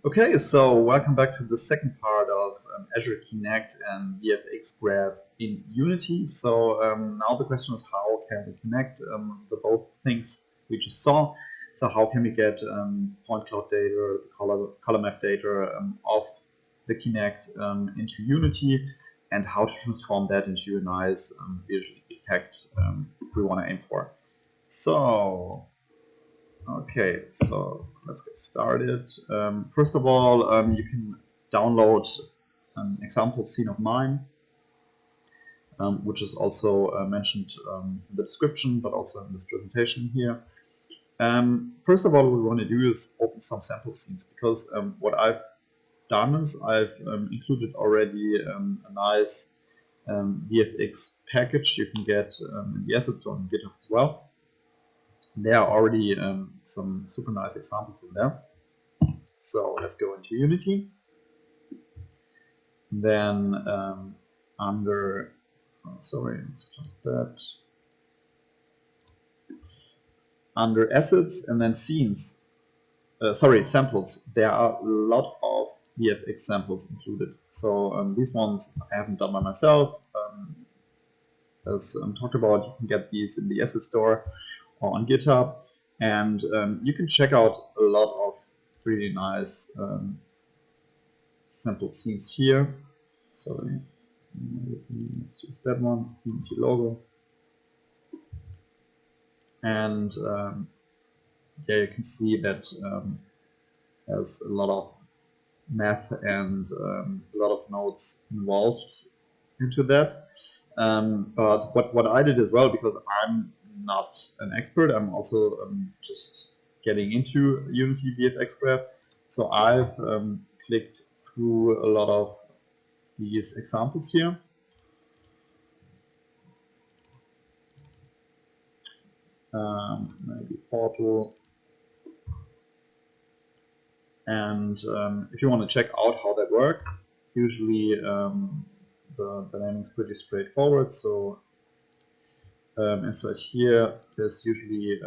Okay, so welcome back to the second part of Azure Kinect and VFX Graph in Unity. So now the question is, how can we connect the both things we just saw? So how can we get point cloud data, color map data of the Kinect into Unity, and how to transform that into a nice visual effect we want to aim for. So okay, so let's get started. First of all, you can download an example scene of mine, which is also mentioned in the description, but also in this presentation here. First of all, what we want to do is open some sample scenes, because what I've done is I've included already a nice VFX package you can get in the asset store on GitHub as well. There are already some super nice examples in there. So let's go into Unity. Then under, sorry, let's close that. Under assets and then scenes, samples, there are a lot of VFX samples included. So these ones I haven't done by myself. As talked about, you can get these in the asset store or on GitHub, and you can check out a lot of really nice sample scenes here. Sorry, let's use that one, Unity logo. And yeah, you can see that there's a lot of math and a lot of nodes involved into that. But what I did as well, because I'm not an expert, I'm also just getting into Unity VFX Graph. So I've clicked through a lot of these examples here. Maybe portal. And if you want to check out how that works, usually the naming is pretty straightforward. So inside here, there's usually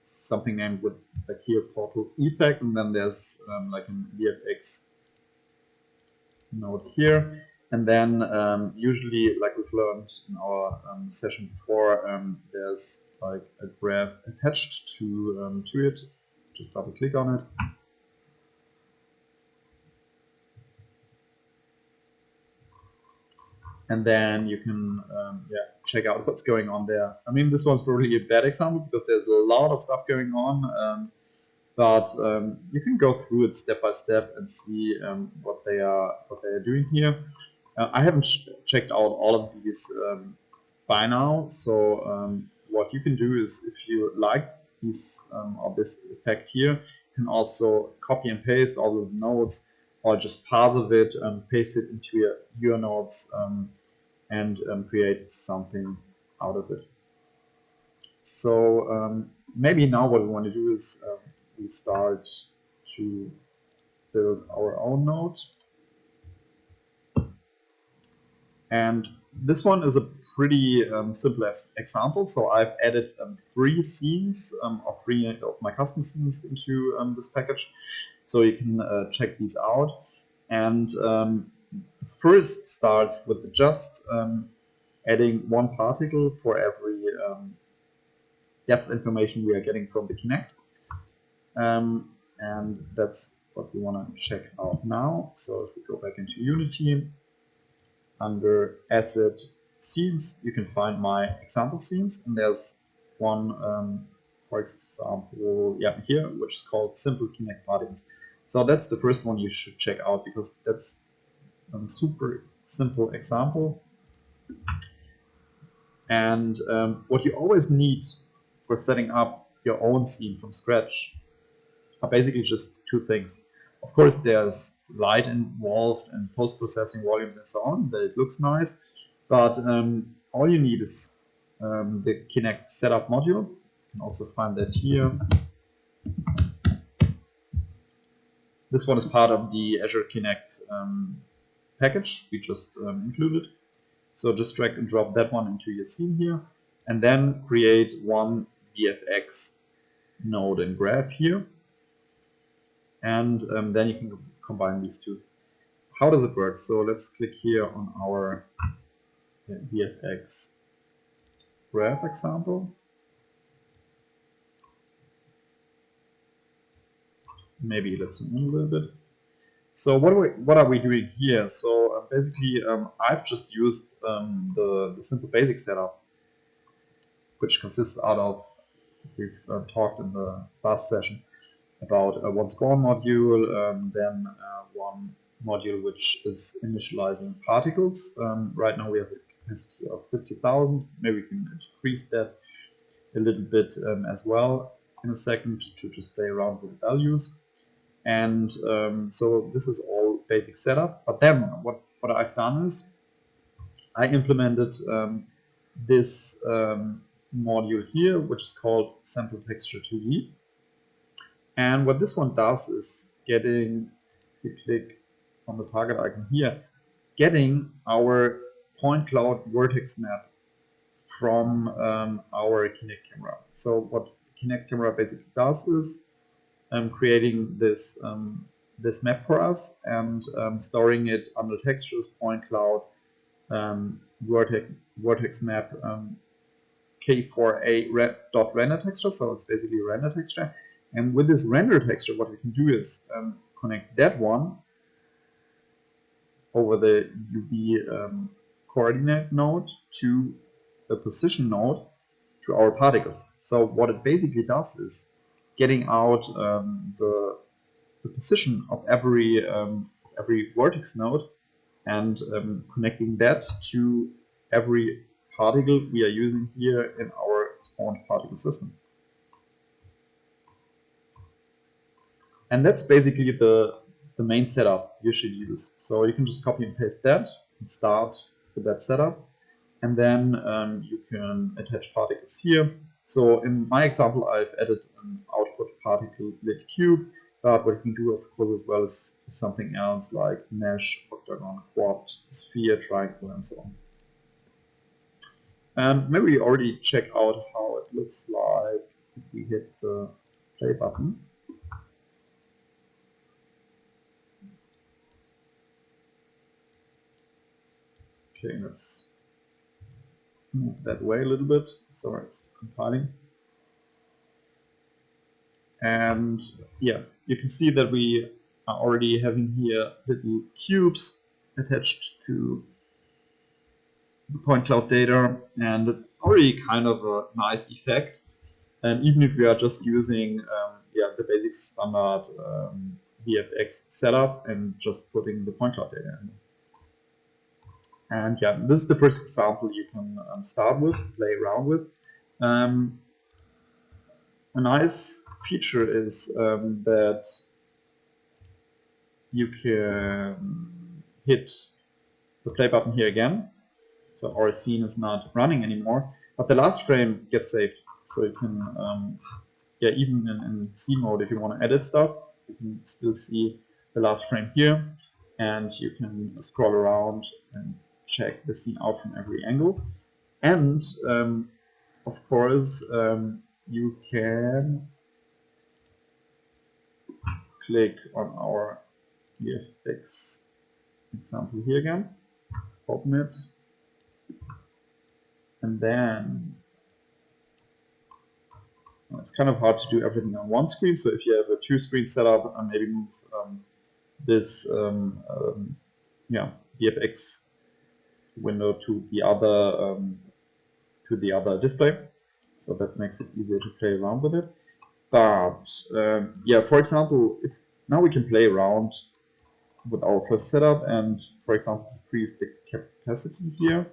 something named with like here portal effect, and then there's like a VFX node here, and then usually, like we've learned in our session before, there's like a graph attached to it. Just double click on it. And then you can check out what's going on there. I mean, this one's probably a bad example because there's a lot of stuff going on, but you can go through it step by step and see what they are doing here. I haven't checked out all of these by now, so what you can do is, if you like these or this effect here, you can also copy and paste all of the nodes, or just parts of it and paste it into your nodes and create something out of it. So maybe now what we want to do is we start to build our own node. And this one is a pretty simple example. So I've added 3 scenes or 3 of my custom scenes into this package. So you can check these out. And first starts with just adding 1 particle for every depth information we are getting from the Kinect. And that's what we want to check out now. So if we go back into Unity, under Asset Scenes, you can find my example scenes, and there's one, for example, here, which is called Simple Kinect Plugins. So that's the first one you should check out, because that's a super simple example. And what you always need for setting up your own scene from scratch are basically just 2 things. Of course, there's light involved and post-processing volumes and so on, that it looks nice. But all you need is the Kinect setup module. You can also find that here. This one is part of the Azure Kinect package we just included. So just drag and drop that one into your scene here, and then create 1 VFX node and graph here. and then you can combine these two. How does it work? So let's click here on our VFX graph example. Maybe let's zoom in a little bit. So what are we doing here? So basically, I've just used the simple basic setup, which consists out of, we've talked in the last session about one spawn module, then one module which is initializing particles. Right now we have a capacity of 50,000. Maybe we can increase that a little bit as well in a second to just play around with the values. And so this is all basic setup. But then what I've done is I implemented this module here, which is called Sample Texture 2D. And what this one does is getting, if you click on the target icon here, getting our point cloud vertex map from our Kinect camera. So what Kinect camera basically does is creating this this map for us and storing it under textures, point cloud, vertex map, K4A dot render texture. So it's basically a render texture. And with this render texture, what we can do is connect that one over the UV coordinate node to the position node to our particles. So what it basically does is getting out the position of every vertex node and connecting that to every particle we are using here in our spawned particle system. And that's basically the main setup you should use. So you can just copy and paste that and start with that setup. And then you can attach particles here. So in my example, I've added an output particle lit cube. But what you can do, of course, as well is something else like mesh, octagon, quad, sphere, triangle, and so on. Maybe we already check out how it looks like if we hit the play button. Okay, let's move that way a little bit. Sorry, it's compiling. And yeah, you can see that we are already having here little cubes attached to the point cloud data, and it's already kind of a nice effect. And even if we are just using the basic standard VFX setup and just putting the point cloud data in. And yeah, this is the first example you can start with, play around with. A nice feature is that you can hit the play button here again. So our scene is not running anymore, but the last frame gets saved. So you can, even in scene mode, if you want to edit stuff, you can still see the last frame here, and you can scroll around and check the scene out from every angle. And of course, you can click on our VFX example here again, open it, and then it's kind of hard to do everything on one screen. So if you have a two-screen setup, maybe move this VFX window to the other display. So that makes it easier to play around with it. But for example, if now we can play around with our first setup and, for example, increase the capacity here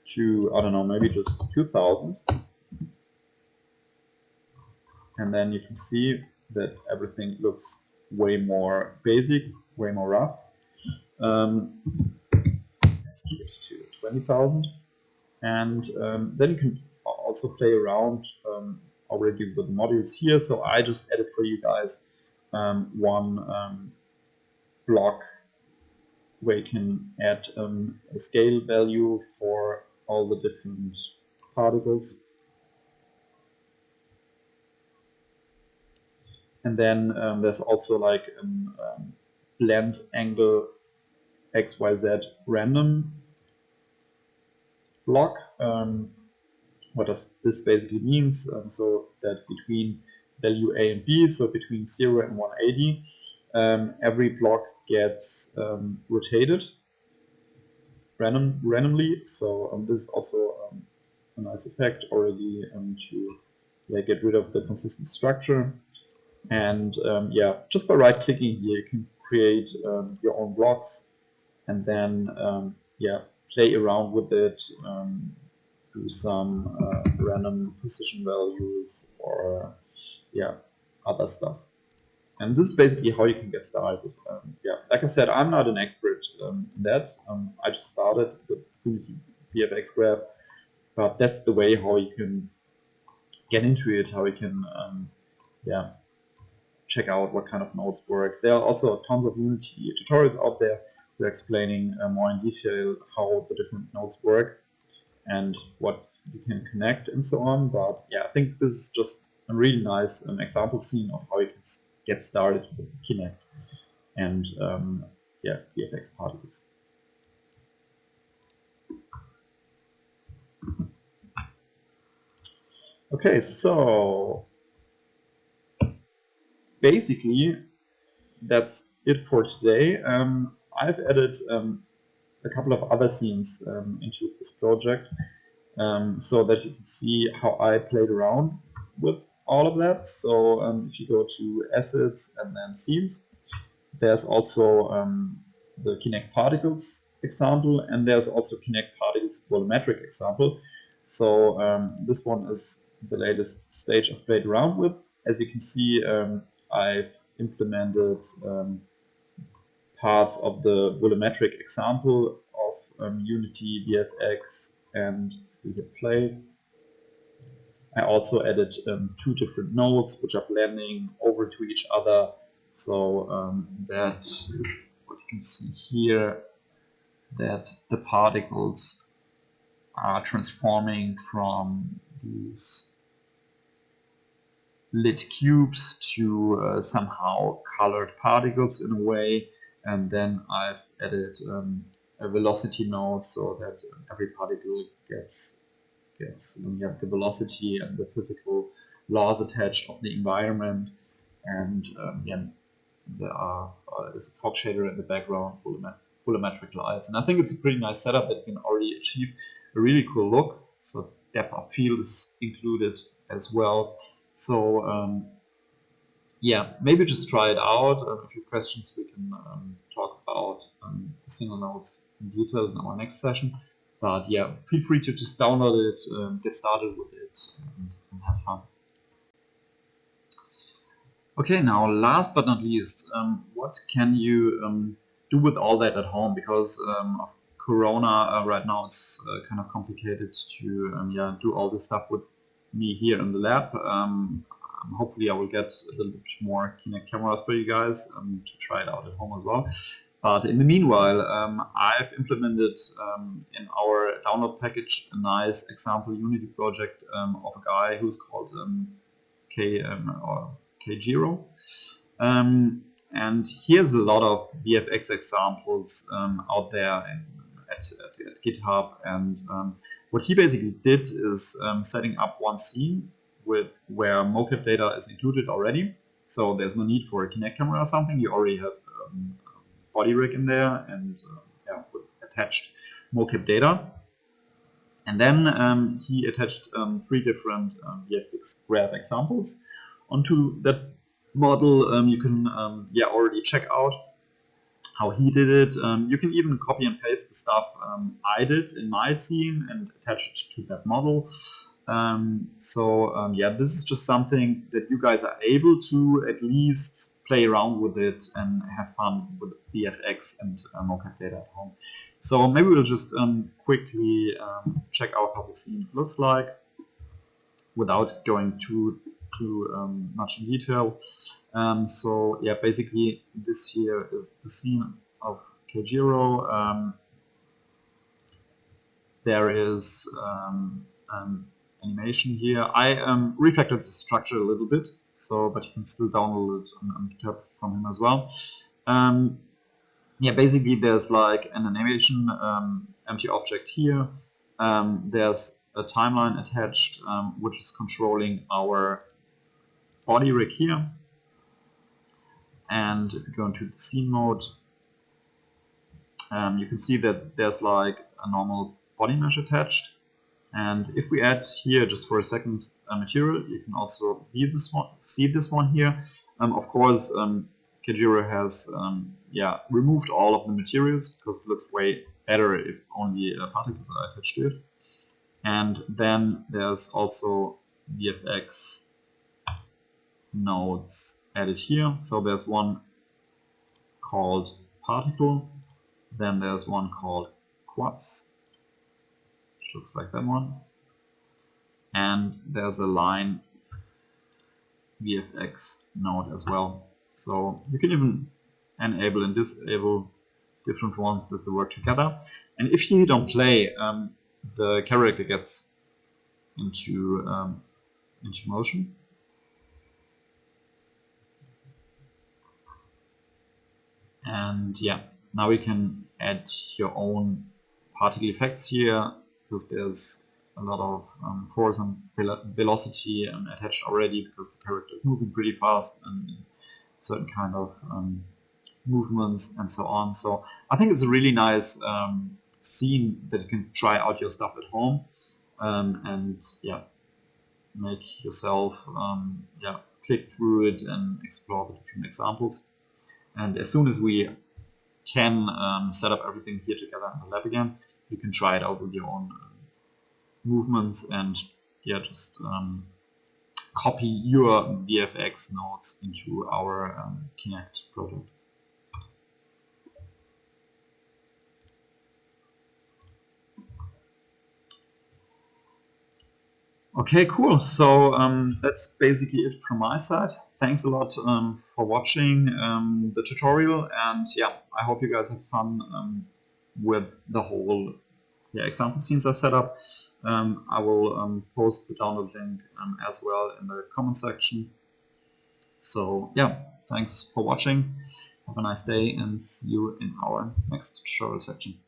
to, I don't know, maybe just 2000. And then you can see that everything looks way more basic, way more rough. Let's keep it to 20,000. And then you can also play around already with the modules here. So I just added for you guys one block where you can add a scale value for all the different particles. And then there's also like a blend angle XYZ random block. What does this basically means? So that between value A and B, so between 0 and 180, every block gets rotated randomly. So this is also a nice effect already to get rid of the consistent structure. And yeah, just by right clicking here, you can create your own blocks and then yeah, play around with it, do some random position values or yeah, other stuff. And this is basically how you can get started. Yeah, like I said, I'm not an expert in that. I just started with Unity VFX Graph, but that's the way how you can get into it, how you can yeah, check out what kind of nodes work. There are also tons of Unity tutorials out there that are explaining more in detail how the different nodes work and what you can connect and so on. But yeah, I think this is just a really nice example scene of how you can get started with Kinect and yeah, VFX particles. Okay, so basically that's it for today. I've added a couple of other scenes into this project so that you can see how I played around with all of that. So if you go to assets and then scenes, there's also the Kinect particles example, and there's also Kinect particles volumetric example. So this one is the latest stage I've played around with. As you can see, I've implemented parts of the volumetric example of Unity, VFX, and we hit play. I also added two different nodes which are blending over to each other, so that what you can see here, that the particles are transforming from these lit cubes to somehow colored particles in a way. And then I've added a velocity node so that every particle gets the velocity and the physical laws attached of the environment. And yeah, there's a fog shader in the background, volumetric lights. And I think it's a pretty nice setup that you can already achieve a really cool look. So depth of field is included as well. So yeah, maybe just try it out. If you have questions, we can talk about the single nodes in detail in our next session. But yeah, feel free to just download it, get started with it, and have fun. Okay, now last but not least, what can you do with all that at home? Because of Corona right now, it's kind of complicated to yeah, do all this stuff with me here in the lab. Hopefully I will get a little bit more Kinect cameras for you guys to try it out at home as well. But in the meanwhile, I've implemented in our download package a nice example Unity project of a guy who's called Kjiro. And here's a lot of VFX examples out there at GitHub. And what he basically did is setting up one scene where mocap data is included already. So there's no need for a Kinect camera or something. You already have body rig in there and yeah, with attached mocap data. And then he attached three different VFX graph examples onto that model. You can yeah, already check out how he did it. You can even copy and paste the stuff I did in my scene and attach it to that model. So yeah, this is just something that you guys are able to at least play around with it and have fun with VFX and mocap data at home. So maybe we'll just quickly check out how the scene looks like without going too much in detail. So yeah, basically this here is the scene of Kjiro. There is animation here. I refactored the structure a little bit So, but you can still download it on GitHub from him as well. Yeah, basically there's like an animation empty object here. There's a timeline attached, which is controlling our body rig here. And if you go into the scene mode, you can see that there's like a normal body mesh attached. And if we add here just for a second material, you can also see this one here. Of course, Kajiro has removed all of the materials because it looks way better if only particles are attached to it. And then there's also VFX nodes added here. So there's one called particle, then there's one called quads, which looks like that one, and there's a line VFX node as well. So you can even enable and disable different ones that work together. And if you hit on play, the character gets into motion. And yeah, now you can add your own particle effects here, because there's a lot of force and velocity attached already, because the character is moving pretty fast and certain kind of movements and so on. So I think it's a really nice scene that you can try out your stuff at home and yeah, make yourself click through it and explore the different examples. And as soon as we can set up everything here together in the lab again, you can try it out with your own movements and yeah, just copy your VFX nodes into our Kinect project. Okay, cool. So that's basically it from my side. Thanks a lot for watching the tutorial, and yeah, I hope you guys have fun with the whole example scenes I set up. I will post the download link as well in the comment section. So yeah, thanks for watching. Have a nice day and see you in our next tutorial section.